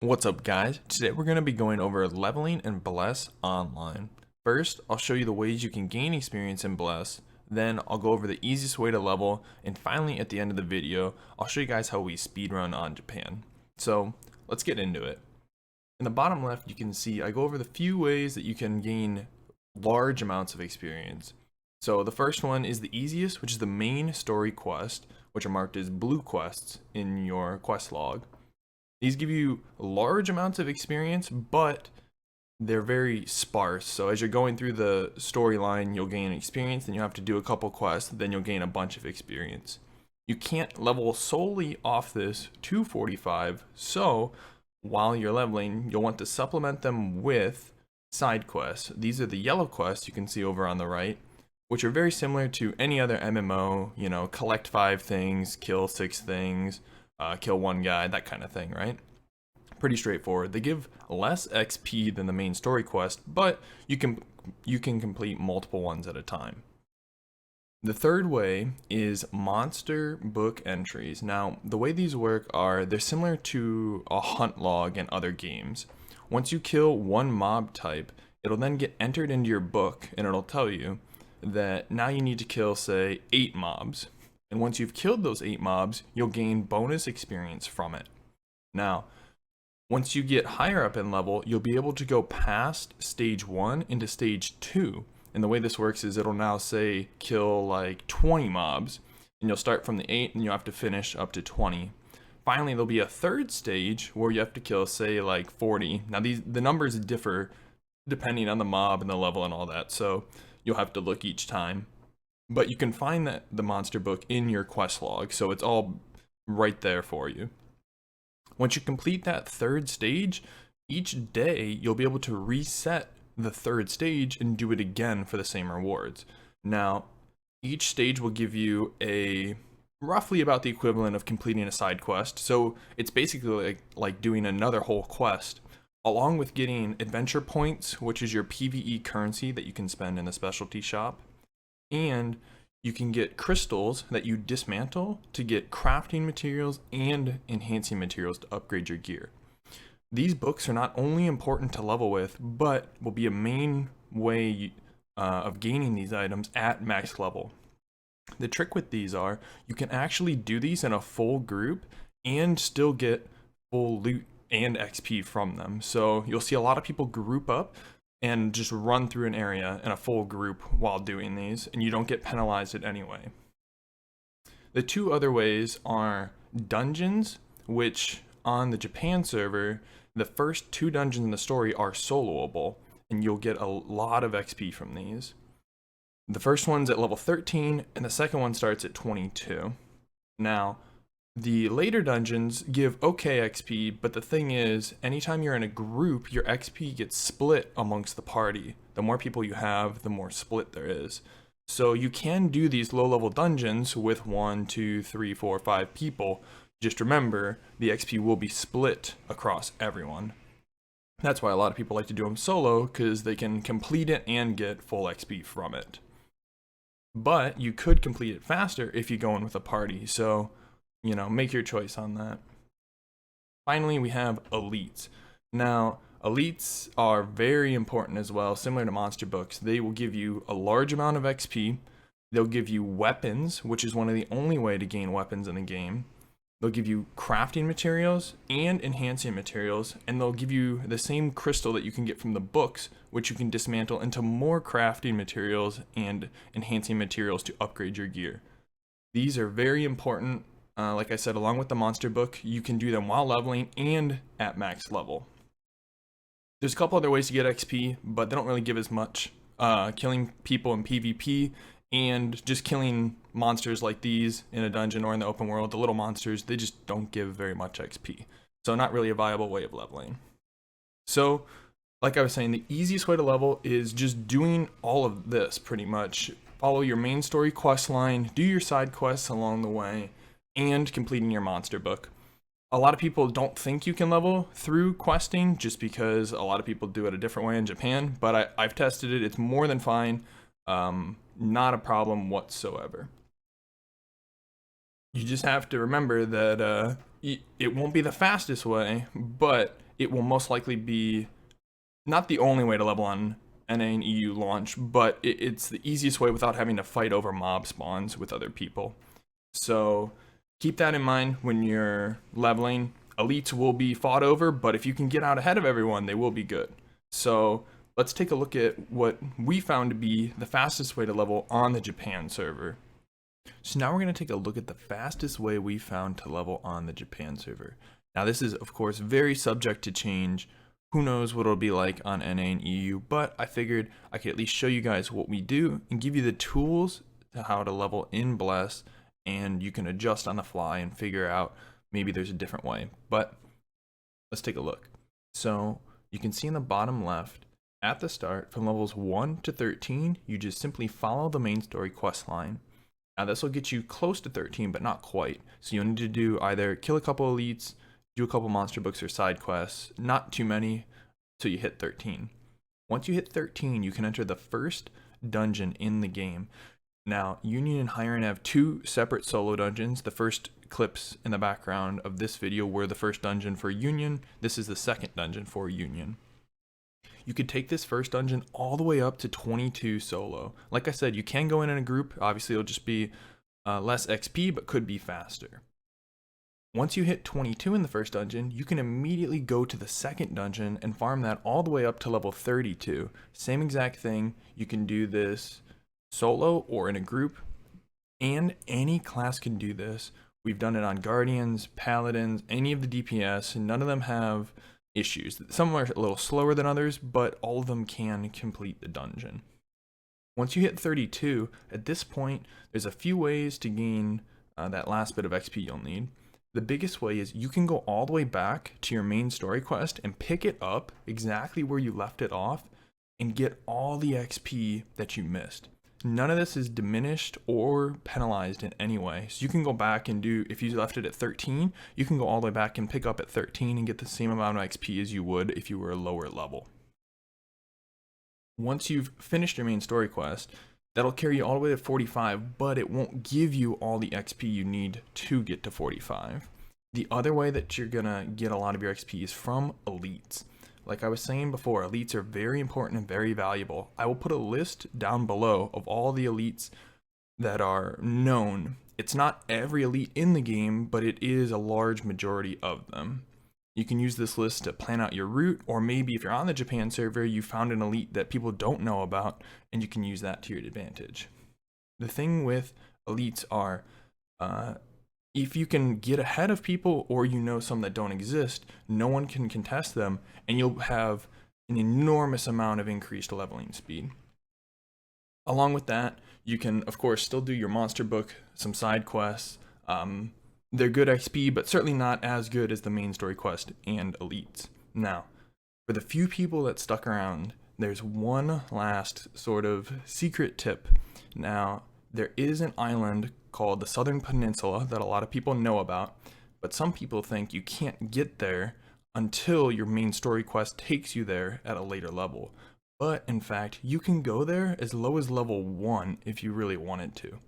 What's up guys? Today we're going to be going over leveling in Bless Online. First, I'll show you the ways you can gain experience in Bless, then I'll go over the easiest way to level, and finally at the end of the video, I'll show you guys how we speedrun on Japan. So, let's get into it. In the bottom left you can see I go over the few ways that you can gain large amounts of experience. So the first one is the easiest, which is the main story quest, which are marked as blue quests in your quest log. These give you large amounts of experience, but they're very sparse. So as you're going through the storyline, you'll gain experience, then you have to do a couple quests, then you'll gain a bunch of experience. You can't level solely off this 245, so while you're leveling, you'll want to supplement them with side quests. These are the yellow quests you can see over on the right, which are very similar to any other MMO, you know, collect 5 things, kill 6 things, kill 1 guy, that kind of thing, right? Pretty straightforward. They give less XP than the main story quest, but you can complete multiple ones at a time. The third way is monster book entries. Now, the way these work are, they're similar to a hunt log in other games. Once you kill one mob type, it'll then get entered into your book, and it'll tell you that now you need to kill, say, 8 mobs. And once you've killed those 8 mobs, you'll gain bonus experience from it. Now, once you get higher up in level, you'll be able to go past stage 1 into stage 2. And the way this works is it'll now say kill like 20 mobs, and you'll start from the 8 and you'll have to finish up to 20. Finally, there'll be a third stage where you have to kill, say, like 40. Now the numbers differ depending on the mob and the level and all that, so you'll have to look each time. But you can find the monster book in your quest log, so it's all right there for you. Once you complete that third stage, each day you'll be able to reset the third stage and do it again for the same rewards. Now, each stage will give you a roughly about the equivalent of completing a side quest, so it's basically like doing another whole quest, along with getting adventure points, which is your PvE currency that you can spend in the specialty shop. And you can get crystals that you dismantle to get crafting materials and enhancing materials to upgrade your gear. These books are not only important to level with, but will be a main way of gaining these items at max level. The trick with these are, you can actually do these in a full group and still get full loot and XP from them. So you'll see a lot of people group up and just run through an area in a full group while doing these, and you don't get penalized in any way. The two other ways are dungeons, which on the Japan server, the first 2 dungeons in the story are soloable, and you'll get a lot of XP from these. The first one's at level 13, and the second one starts at 22. Now, the later dungeons give okay XP, but the thing is, anytime you're in a group, your XP gets split amongst the party. The more people you have, the more split there is. So you can do these low-level dungeons with 1, 2, 3, 4, 5 people. Just remember, the XP will be split across everyone. That's why a lot of people like to do them solo, because they can complete it and get full XP from it. But you could complete it faster if you go in with a party, so you know, make your choice on that. Finally, we have elites. Now, elites are very important as well, similar to monster books. They will give you a large amount of XP. They'll give you weapons, which is one of the only way to gain weapons in the game. They'll give you crafting materials and enhancing materials, and they'll give you the same crystal that you can get from the books, which you can dismantle into more crafting materials and enhancing materials to upgrade your gear. These are very important. Like I said, along with the monster book, you can do them while leveling and at max level. There's a couple other ways to get XP, but they don't really give as much. Killing people in PvP and just killing monsters like these in a dungeon or in the open world, the little monsters, they just don't give very much XP. So not really a viable way of leveling. So, like I was saying, the easiest way to level is just doing all of this pretty much. Follow your main story quest line, do your side quests along the way, and completing your monster book. A lot of people don't think you can level through questing just because a lot of people do it a different way in Japan, but I've tested it. It's more than fine. Not a problem whatsoever. You just have to remember that it won't be the fastest way, but it will most likely be not the only way to level on NA and EU launch, but it's the easiest way without having to fight over mob spawns with other people. So keep that in mind when you're leveling. Elites will be fought over, but if you can get out ahead of everyone, they will be good. So let's take a look at what we found to be the fastest way to level on the Japan server. So now we're going to take a look at the fastest way we found to level on the Japan server. Now this is of course very subject to change. Who knows what it'll be like on NA and EU, but I figured I could at least show you guys what we do and give you the tools to how to level in Bless, and you can adjust on the fly and figure out maybe there's a different way. But let's take a look. So you can see in the bottom left, at the start, from levels 1 to 13, you just simply follow the main story quest line. Now this will get you close to 13, but not quite. So you'll need to do either kill a couple elites, do a couple monster books or side quests, not too many, till you hit 13. Once you hit 13, you can enter the first dungeon in the game. Now, Union and Hiren have two separate solo dungeons. The first clips in the background of this video were the first dungeon for Union. This is the second dungeon for Union. You could take this first dungeon all the way up to 22 solo. Like I said, you can go in a group. Obviously, it'll just be less XP, but could be faster. Once you hit 22 in the first dungeon, you can immediately go to the second dungeon and farm that all the way up to level 32. Same exact thing. You can do this solo or in a group, and any class can do this. We've done it on Guardians, Paladins, any of the DPS, and none of them have issues. Some are a little slower than others, but all of them can complete the dungeon. Once you hit 32, at this point, there's a few ways to gain that last bit of XP you'll need. The biggest way is you can go all the way back to your main story quest and pick it up exactly where you left it off and get all the XP that you missed. None of this is diminished or penalized in any way. So you can go back and do, if you left it at 13, you can go all the way back and pick up at 13 and get the same amount of XP as you would if you were a lower level. Once you've finished your main story quest, that'll carry you all the way to 45, but it won't give you all the XP you need to get to 45. The other way that you're gonna get a lot of your XP is from elites. Like I was saying before, elites are very important and very valuable. I will put a list down below of all the elites that are known. It's not every elite in the game, but it is a large majority of them. You can use this list to plan out your route, or maybe if you're on the Japan server, you found an elite that people don't know about, and you can use that to your advantage. The thing with elites are, if you can get ahead of people, or you know some that don't exist, no one can contest them, and you'll have an enormous amount of increased leveling speed. Along with that, you can, of course, still do your monster book, some side quests. They're good XP, but certainly not as good as the main story quest and elites. Now, for the few people that stuck around, there's one last sort of secret tip. Now, there is an island called the Southern Peninsula that a lot of people know about, but some people think you can't get there until your main story quest takes you there at a later level. But in fact, you can go there as low as level 1 if you really wanted to.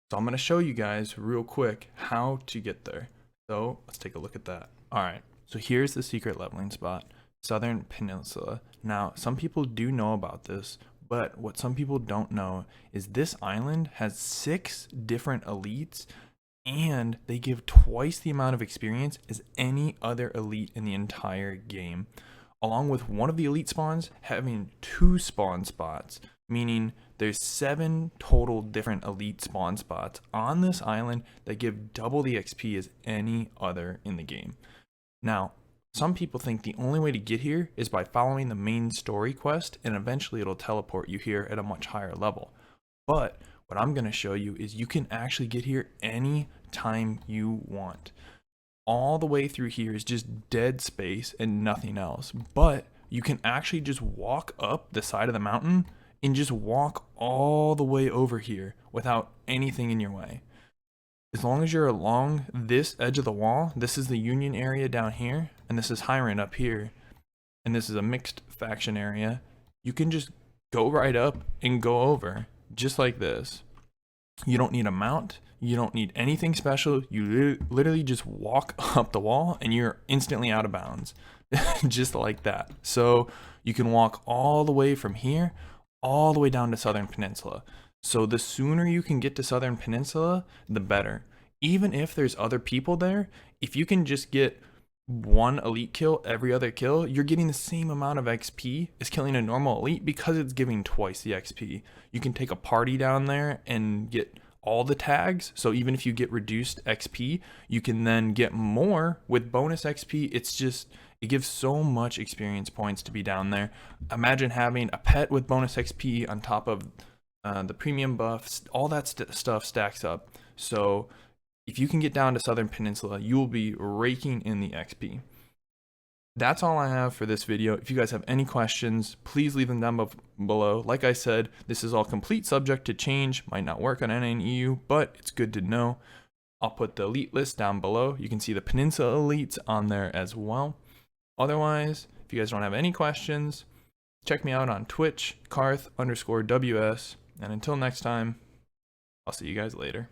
So I'm going to show you guys real quick how to get there. So let's take a look at that. All right, so here's the secret leveling spot, Southern Peninsula. Now, some people do know about this, but what some people don't know is this island has 6 different elites, and they give twice the amount of experience as any other elite in the entire game, along with one of the elite spawns having 2 spawn spots, meaning there's 7 total different elite spawn spots on this island that give double the XP as any other in the game. Now, some people think the only way to get here is by following the main story quest, and eventually it'll teleport you here at a much higher level. But what I'm going to show you is you can actually get here any time you want. All the way through here is just dead space and nothing else. But you can actually just walk up the side of the mountain and just walk all the way over here without anything in your way. As long as you're along this edge of the wall, this is the Union area down here, and this is Hiren up here, and this is a mixed faction area, you can just go right up and go over, just like this. You don't need a mount, you don't need anything special, you literally just walk up the wall and you're instantly out of bounds. just like that. So you can walk all the way from here all the way down to Southern Peninsula. So the sooner you can get to Southern Peninsula, the better. Even if there's other people there, if you can just get one elite kill every other kill, you're getting the same amount of XP as killing a normal elite because it's giving twice the XP. You can take a party down there and get all the tags, so even if you get reduced XP, you can then get more with bonus XP. It gives so much experience points to be down there. Imagine having a pet with bonus XP on top of the premium buffs. All that stuff stacks up. So if you can get down to Southern Peninsula, you will be raking in the XP. That's all I have for this video. If you guys have any questions, please leave them down below. Like I said, this is all complete subject to change. Might not work on NA and EU, but it's good to know. I'll put the elite list down below. You can see the Peninsula elites on there as well. Otherwise, if you guys don't have any questions, check me out on Twitch, Karth_WS. And until next time, I'll see you guys later.